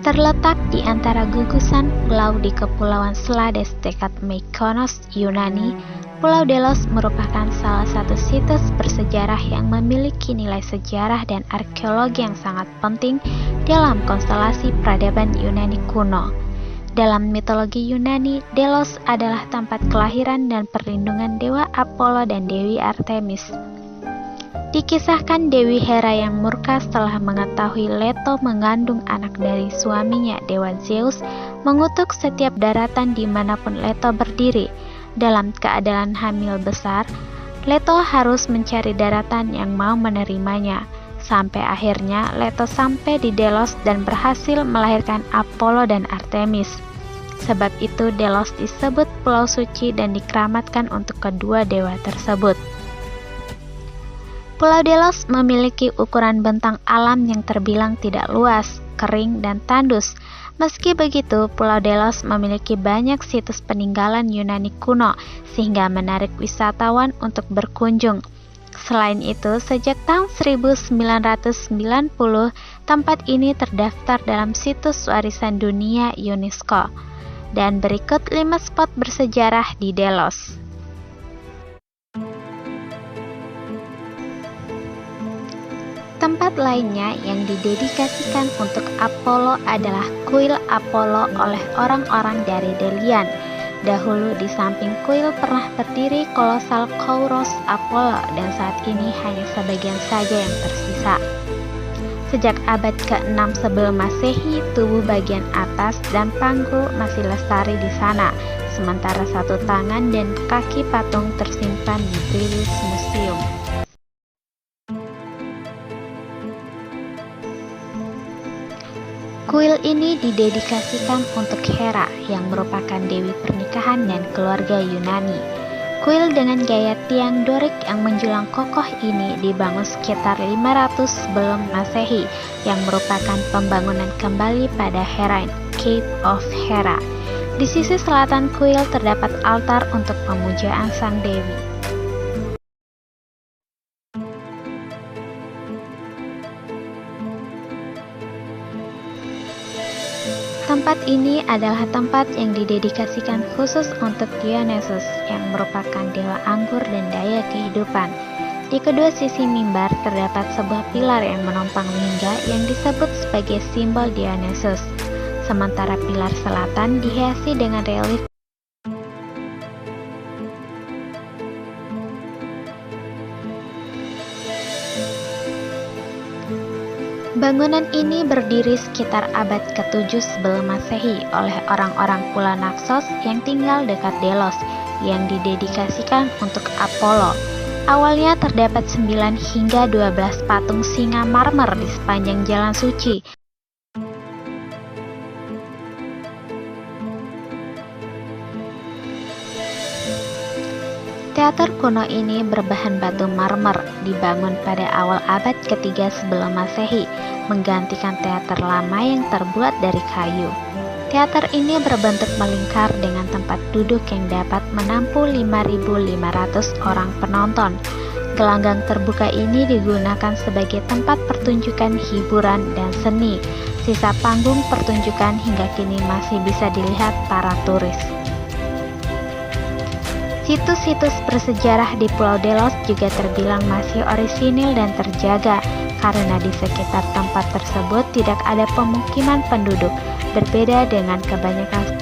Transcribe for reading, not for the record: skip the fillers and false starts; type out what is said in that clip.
Terletak di antara gugusan pulau di Kepulauan Selades dekat Mykonos, Yunani, Pulau Delos merupakan salah satu situs bersejarah yang memiliki nilai sejarah dan arkeologi yang sangat penting dalam konstelasi peradaban Yunani kuno. Dalam mitologi Yunani, Delos adalah tempat kelahiran dan perlindungan dewa Apollo dan Dewi Artemis. Dikisahkan Dewi Hera yang murka setelah mengetahui Leto mengandung anak dari suaminya Dewa Zeus mengutuk setiap daratan dimanapun Leto berdiri. Dalam keadaan hamil besar, Leto harus mencari daratan yang mau menerimanya. Sampai akhirnya Leto sampai di Delos dan berhasil melahirkan Apollo dan Artemis. Sebab itu Delos disebut Pulau Suci dan dikeramatkan untuk kedua dewa tersebut. Pulau Delos memiliki ukuran bentang alam yang terbilang tidak luas, kering, dan tandus. Meski begitu, Pulau Delos memiliki banyak situs peninggalan Yunani kuno, sehingga menarik wisatawan untuk berkunjung. Selain itu, sejak tahun 1990, tempat ini terdaftar dalam situs warisan dunia UNESCO. Dan berikut 5 spot bersejarah di Delos. Tempat lainnya yang didedikasikan untuk Apollo adalah kuil Apollo oleh orang-orang dari Delian. Dahulu di samping kuil pernah berdiri kolosal Kouros Apollo dan saat ini hanya sebagian saja yang tersisa. Sejak abad ke-6 sebelum Masehi, tubuh bagian atas dan panggul masih lestari di sana, sementara satu tangan dan kaki patung tersimpan di British Museum. Kuil ini didedikasikan untuk Hera yang merupakan dewi pernikahan dan keluarga Yunani. Kuil dengan gaya tiang Dorik yang menjulang kokoh ini dibangun sekitar 500 sebelum Masehi yang merupakan pembangunan kembali pada Herain, Cave of Hera. Di sisi selatan kuil terdapat altar untuk pemujaan sang dewi. Tempat ini adalah tempat yang didedikasikan khusus untuk Dionysus yang merupakan dewa anggur dan daya kehidupan. Di kedua sisi mimbar terdapat sebuah pilar yang menopang lingga yang disebut sebagai simbol Dionysus. Sementara pilar selatan dihiasi dengan relief Bangunan ini berdiri sekitar abad ke-7 sebelum Masehi oleh orang-orang Pulau Naxos yang tinggal dekat Delos yang didedikasikan untuk Apollo. Awalnya terdapat 9 hingga 12 patung singa marmer di sepanjang jalan suci. Teater kuno ini berbahan batu marmer, dibangun pada awal abad ke-3 sebelum Masehi, menggantikan teater lama yang terbuat dari kayu. Teater ini berbentuk melingkar dengan tempat duduk yang dapat menampung 5.500 orang penonton. Gelanggang terbuka ini digunakan sebagai tempat pertunjukan hiburan dan seni. Sisa panggung pertunjukan hingga kini masih bisa dilihat para turis. Situs-situs bersejarah di Pulau Delos juga terbilang masih orisinil dan terjaga karena di sekitar tempat tersebut tidak ada pemukiman penduduk, berbeda dengan kebanyakan